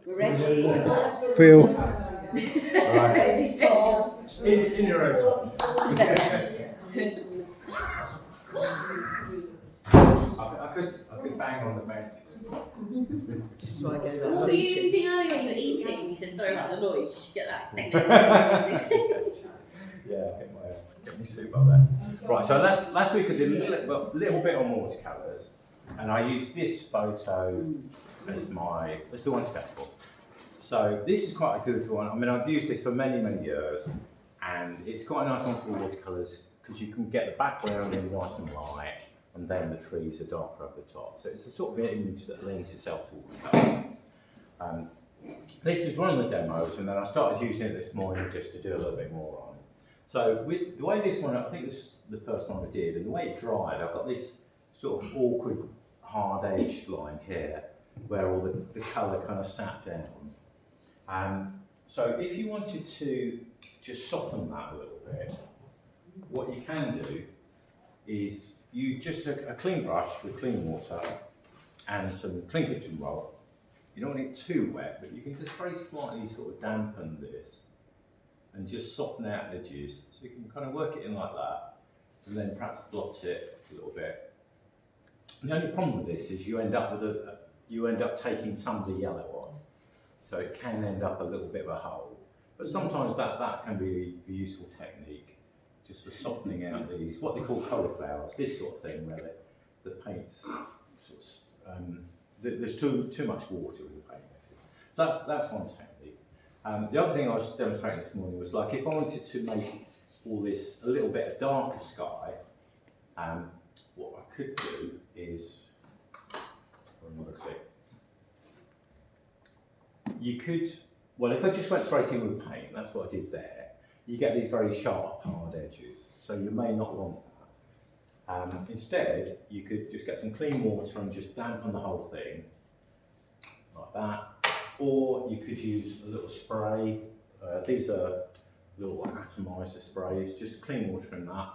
We're ready. Feel. Right. In your own time. I could bang on the bench. What were you using earlier when you were eating? You said sorry about the noise. You should get that. Yeah, get my soup up there. Right, so last week I did a little bit on watercolours, and I used this photo as the one to go for. So this is quite a good one. I mean, I've used this for many years, and it's quite a nice one for watercolours because you can get the background in nice and light, and then the trees are darker at the top. So it's a sort of image that lends itself to watercolours. This is one of the demos, and then I started using it this morning just to do a little bit more on it. So with the way this one, I think this is the first one I did, and the way it dried, I've got this sort of awkward hard edge line here, where all the colour kind of sat down. So if you wanted to just soften that a little bit, what you can do is you just a clean brush with clean water and some clean kitchen roll. You don't want it too wet, but you can just very slightly sort of dampen this and just soften out edges. So you can kind of work it in like that, and then perhaps blot it a little bit. And the only problem with this is you end up taking some of the yellow on, so it can end up a little bit of a hole. But sometimes that can be a useful technique, just for softening out these, what they call cauliflowers, this sort of thing, where the paint's sort of, there's too much water in the paint. So that's one technique. The other thing I was demonstrating this morning was like if I wanted to make all this a little bit of darker sky, what I could do is, for another clip, you could, well, if I just went straight in with paint, that's what I did there, you get these very sharp, hard edges, so you may not want that. Instead, you could just get some clean water and just dampen the whole thing, like that, or you could use a little spray. These are little atomizer sprays, just clean water in that.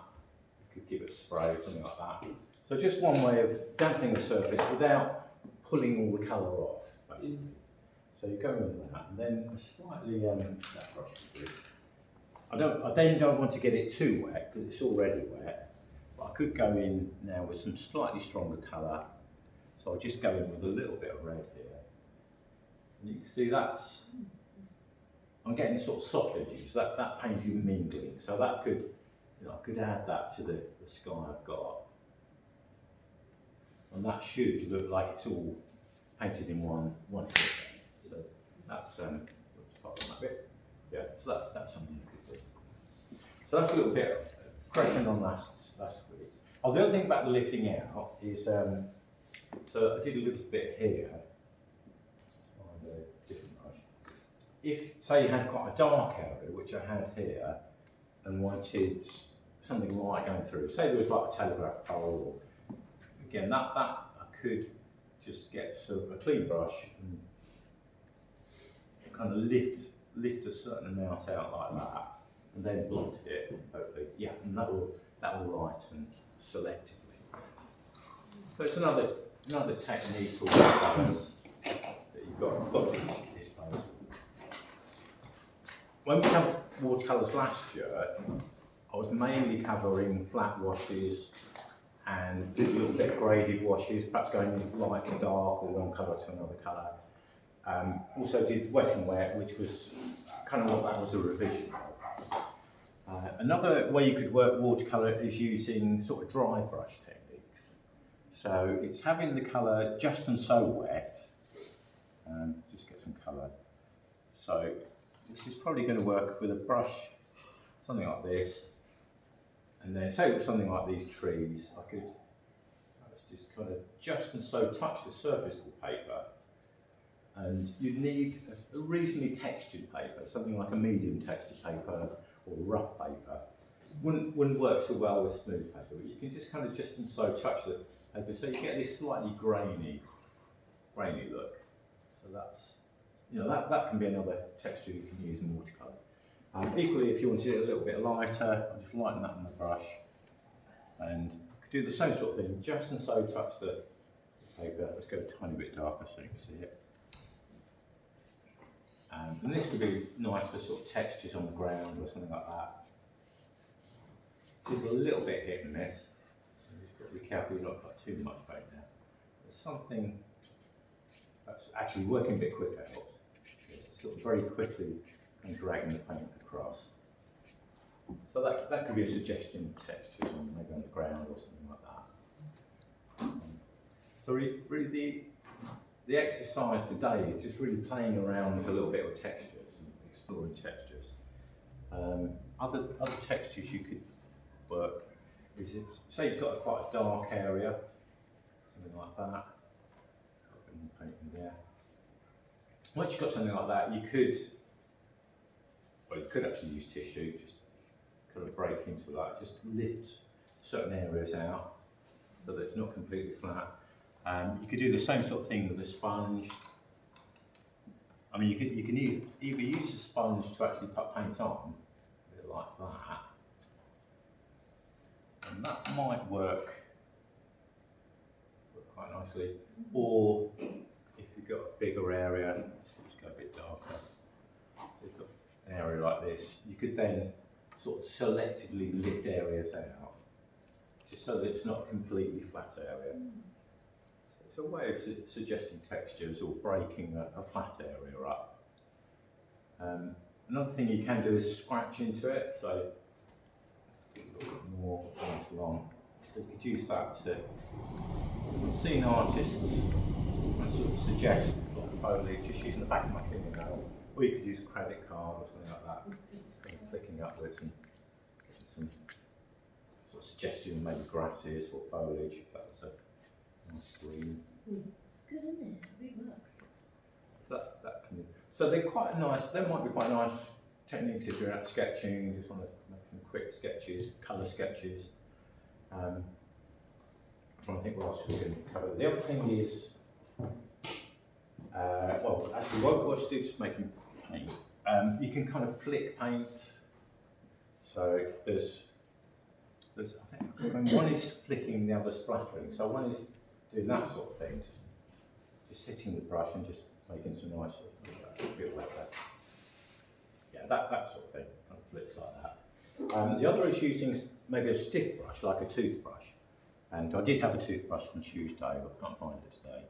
You could give it a spray or something like that. So just one way of dampening the surface without pulling all the colour off, basically. So you go in with that, and then slightly, that brush is good. I then don't want to get it too wet because it's already wet, but I could go in now with some slightly stronger colour. So I'll just go in with a little bit of red here. And you can see I'm getting sort of soft edges, that paint is mingling, so that could, I could add that to the sky I've got. And that should look like it's all painted in one hit. So that's part of that bit. Yeah, so that's something you could do. So that's a little bit of question on last week. Oh, the other thing about the lifting out is, so I did a little bit here. Different brush. If, say you had quite a dark area, which I had here, and wanted something light going through, say there was like a telegraph pole, or, again, that I could just get a clean brush and kind of lift a certain amount out like that, and then blot it, hopefully, yeah, and that will lighten selectively. So it's another technique for colours that you've got to disposal. When we covered watercolours last year, I was mainly covering flat washes and did a little bit of graded washes, perhaps going in light to dark or one colour to another colour. Also did wet and wet, which was kind of what that was a revision of. Another way you could work watercolour is using sort of dry brush techniques. So it's having the colour just and so wet, just get some colour. So this is probably going to work with a brush, something like this, and then say with something like these trees, I could just kind of just and so touch the surface of the paper, and you'd need a reasonably textured paper, something like a medium textured paper or rough paper. Wouldn't work so well with smooth paper, but you can just kind of just and so touch the paper, so you get this slightly grainy look. So that's, that can be another texture you can use in watercolour. Equally, if you wanted it a little bit lighter, I'll just lighten that on the brush, and do the same sort of thing, just and so touch the paper. Let's go a tiny bit darker so you can see it. And this could be nice for sort of textures on the ground or something like that. It's a little bit hit and miss. So you've got to be careful you don't put too much paint there. There's something that's actually working a bit quicker helps. It's sort of very quickly and dragging the paint across. So that could be a suggestion of textures on maybe on the ground or something like that. So really the exercise today is just really playing around with a little bit with textures and exploring textures. Other textures you could work is if, say you've got quite a dark area, something like that. Got a bit more paint in there. Once you've got something like that, you could actually use tissue, just kind of break into that, just lift certain areas out so that it's not completely flat. You could do the same sort of thing with a sponge. I mean, you can either use a sponge to actually put paint on, a bit like that, and that might work quite nicely. Or if you've got a bigger area, let's go a bit darker. So you've got an area like this, you could then sort of selectively lift areas out, just so that it's not a completely flat area. It's a way of suggesting textures or breaking a flat area up. Another thing you can do is scratch into it, so a little bit more nice long. So you could use that to, I've seen artists sort of suggest like foliage just using the back of my fingernail, or you could use a credit card or something like that, just kind of flicking upwards and getting some sort of suggestion, maybe grasses or foliage, if that was a nice green. It's good, isn't it? It really works. That can be, so they're quite nice, they might be quite nice techniques if you're out sketching, you just want to make some quick sketches, colour sketches. I'm trying to think what else we can cover. The other thing is, well, actually, what you do is making paint. You can kind of flick paint. So there's I think one is flicking, the other splattering. So one is doing that sort of thing, just hitting the brush and just making some nice bit better. Yeah, that sort of thing, kind of flicks like that. The other is using maybe a stiff brush, like a toothbrush. And I did have a toothbrush from Tuesday, but I can't find it today.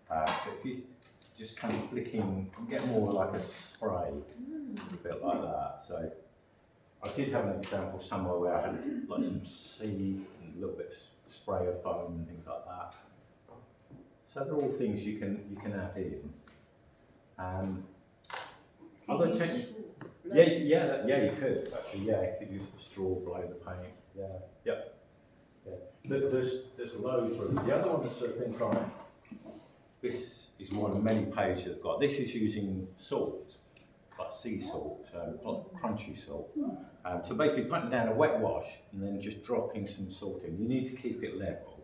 But if you just kind of flicking, you get more like a spray, a bit like that. So I did have an example somewhere where I had like some seed and a little bit of spray of foam and things like that. So they're all things you can add in. Other techniques. Yeah, you could actually. Yeah, you could use a straw below the paint. Yeah, yep. Yeah. There's loads really. The other one is things like this is one of many pages I've got. This is using salt, like sea salt, crunchy salt. So basically putting down a wet wash and then just dropping some salt in. You need to keep it level.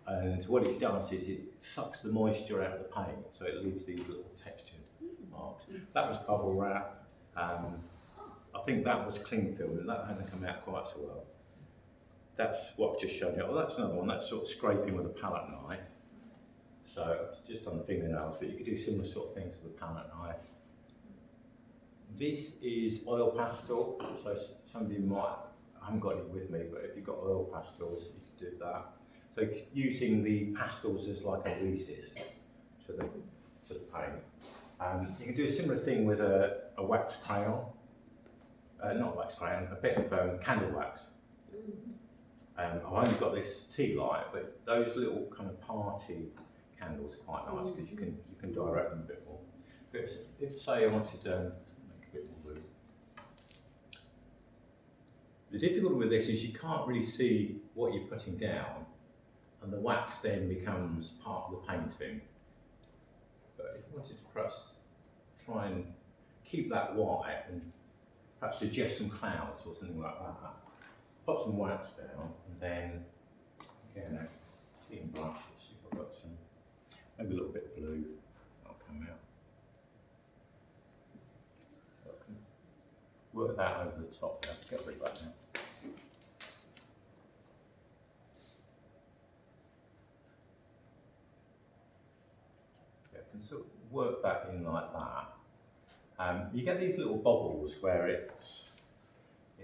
And what it does is it sucks the moisture out of the paint, so it leaves these little textured marks. That was bubble wrap. I think that was cling film, and that hasn't come out quite so well. That's what I've just shown you. Oh, that's another one. That's sort of scraping with a palette knife. So just on the fingernails, but you could do similar sort of things with a palette knife. This is oil pastel. So some of you might, I haven't got it with me, but if you've got oil pastels, you could do that. So using the pastels as like a resist to the paint. You can do a similar thing with a wax crayon. Not wax crayon, a bit of candle wax. I've only got this tea light, but those little kind of party candles are quite nice because you can direct them a bit more. But if say I wanted to make a bit more blue. The difficulty with this is you can't really see what you're putting down, and the wax then becomes part of the painting. But if I wanted to perhaps try and keep that white and perhaps suggest some clouds or something like that, pop some wax down, and then again a clean brush, see if I've got some, maybe a little bit of blue, that'll come out. So I can work that over the top there, get rid of that now. Yeah, I can sort of work that in like that. You get these little bobbles where it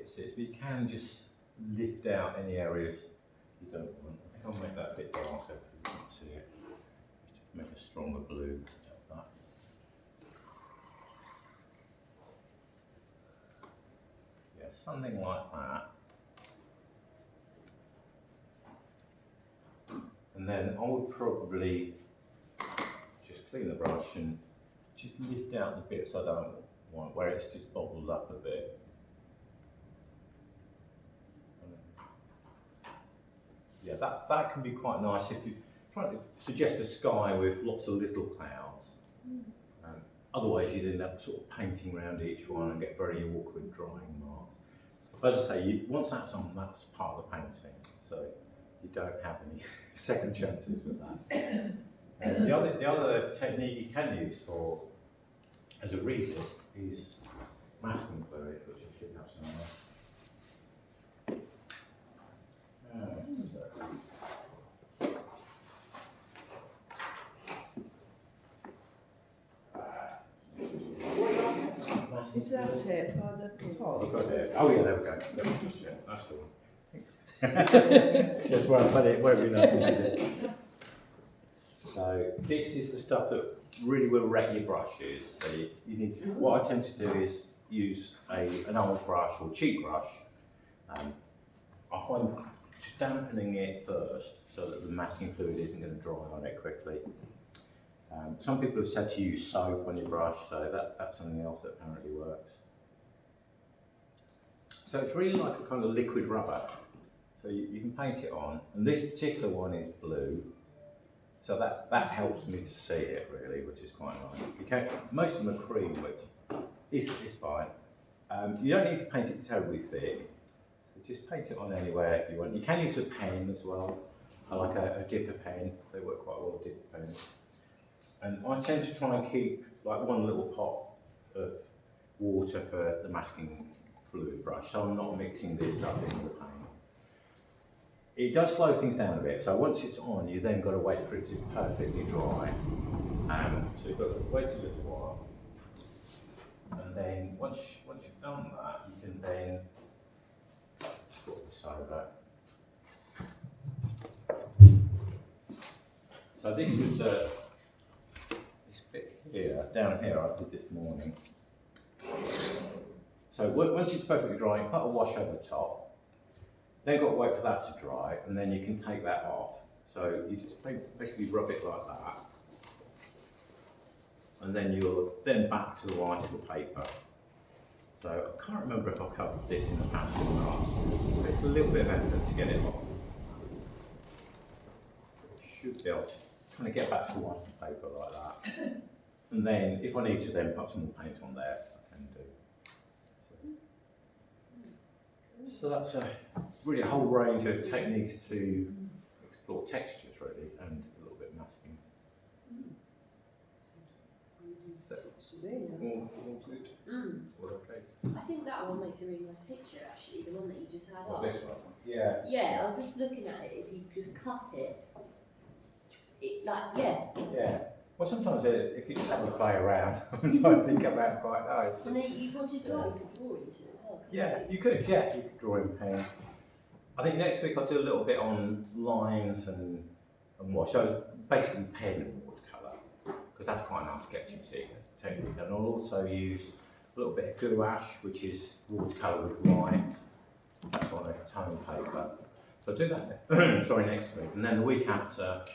sits, but you can just lift out any areas you don't want. I think I'll make that a bit darker so you can't see it. Just to make a stronger blue like that. Yeah, something like that. And then I would probably just clean the brush and just lift out the bits I don't want, where it's just bobbled up a bit. Yeah, that can be quite nice if you're trying to suggest a sky with lots of little clouds. Otherwise you'd end up sort of painting around each one and get very awkward drying marks. As I say, once that's on, that's part of the painting, so you don't have any second chances with that. The other technique you can use as a resist is masking fluid, which I should have somewhere. Is that it by the pot? I've got it. Oh yeah, there we go. That's the one. Just where I put it, won't be nice and needed. So this is the stuff that really will wreck your brushes. So you need. What I tend to do is use an old brush or cheap brush. I find just dampening it first so that the masking fluid isn't going to dry on it quickly. Some people have said to use soap on your brush, so that's something else that apparently works. So it's really like a kind of liquid rubber. So you can paint it on, and this particular one is blue. So that helps me to see it really, which is quite nice. Most of them are cream, which is fine. You don't need to paint it terribly thick. So just paint it on anywhere if you want. You can use a pen as well. I like a dipper pen. They work quite well with dipper pens. And I tend to try and keep like one little pot of water for the masking fluid brush, so I'm not mixing this stuff into the paint. It does slow things down a bit, so once it's on, you then got to wait for it to perfectly dry. So you've got to wait a little while, and then once you've done that, you can then swap this over. So this is this bit here, down here, I did this morning. So once it's perfectly dry, you put a wash over the top. Then got to wait for that to dry, and then you can take that off. So you just basically rub it like that, and then you're then back to the white of the paper. So I can't remember if I covered this in the past or not. But it's a little bit of effort to get it off. You should be able to kind of get back to the white of the paper like that, and then if I need to, then put some more paint on there. I can do. So that's really a whole range of techniques to explore textures really, and a little bit of masking. Is that all good? All okay? I think that one makes a really nice picture actually, the one that you just had up. This one? Yeah. Yeah, I was just looking at it, if you just cut it, Yeah. Well, sometimes if you just have a play around, sometimes they come out quite nice. And then you want to draw, you could draw into it as well. Yeah, you could draw in pen. I think next week I'll do a little bit on lines and wash. So basically pen and watercolour, because that's quite a nice sketching technique. And I'll also use a little bit of gouache, which is watercolour with white. That's on a tone paper. So I'll do that sorry, next week. And then the week after,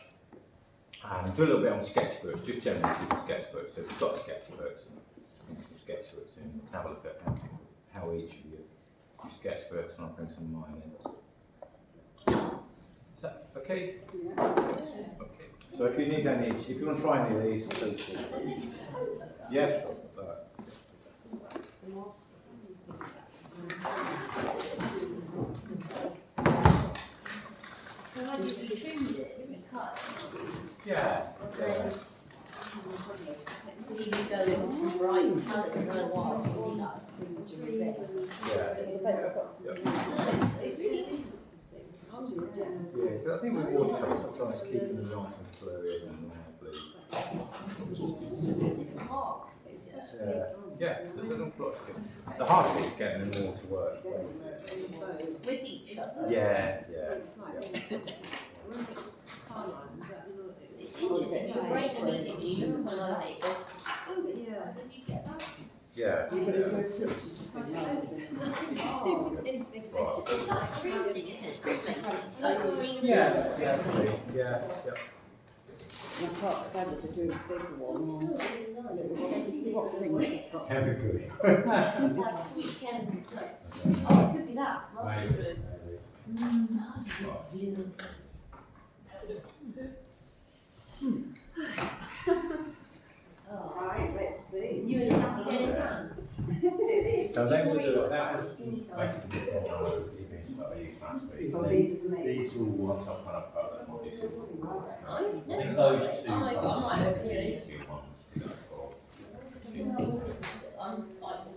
do a little bit on sketchbooks, just generally people sketchbooks. So if you've got sketchbooks, bring some sketchbooks in, we can have a look at how each of you use sketchbooks, and I'll bring some of mine in. Is that okay? Yeah. Okay. So if you need any, if you want to try any of these, please feel free. Yeah, sure. Imagine if you trimmed it, you cut it. Yeah. You can go in with some bright colours and go wild to see that. It's really different. Yeah, but I think with watercolour, sometimes keeping them nice and fluid and blue. Different marks. Yeah, there's an awful lot to do. The hard bit is getting them all to work. With each other. Yeah. It's interesting, your brain immediately, you look at something like that, it goes, oh, but yeah, did you get that? Yeah. It's like printing, isn't it? Printmaking. Like screen printing. Yeah. I can't stand it for doing bigger ones. Heavy good. That's sweet Kevin stuff. Oh, it could be that. Master blue. Master blue. Right, let's see. You and Sam get a tan? So then we do that was basically the evenings that I used last week. So these are me. These are all ones I've kind of put them on this. I No. think those two Oh my God, I'm right over here. are the easy ones to go for. I'm like them.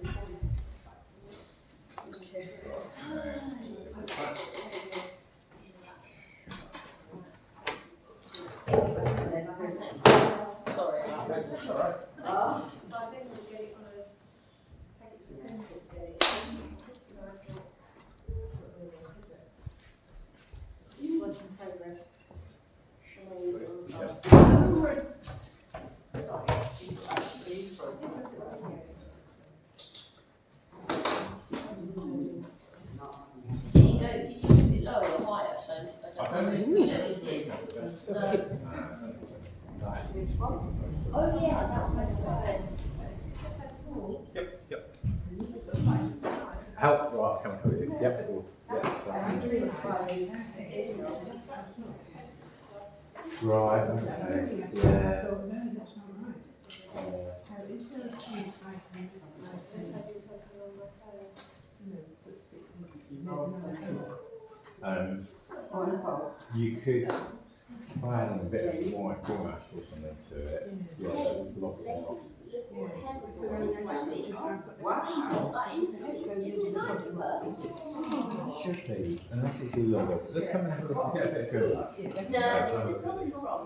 Sorry about that. That's all right. Work in progress. Did you put it lower or higher? So I don't know. You know you did. Oh yeah, that's my friend. Just so small. Yep. Help, right, come on, help you. Yep. Right, okay, yeah. You could add a bit of white gouache or something to it. Yeah, that would block it off. Should be, unless it's illegal. Let's come and have a look and get a bit of gouache. No, where's it coming from?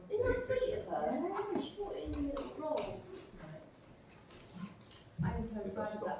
Isn't that sweet of her? She brought it in a little roll. I was so proud of that.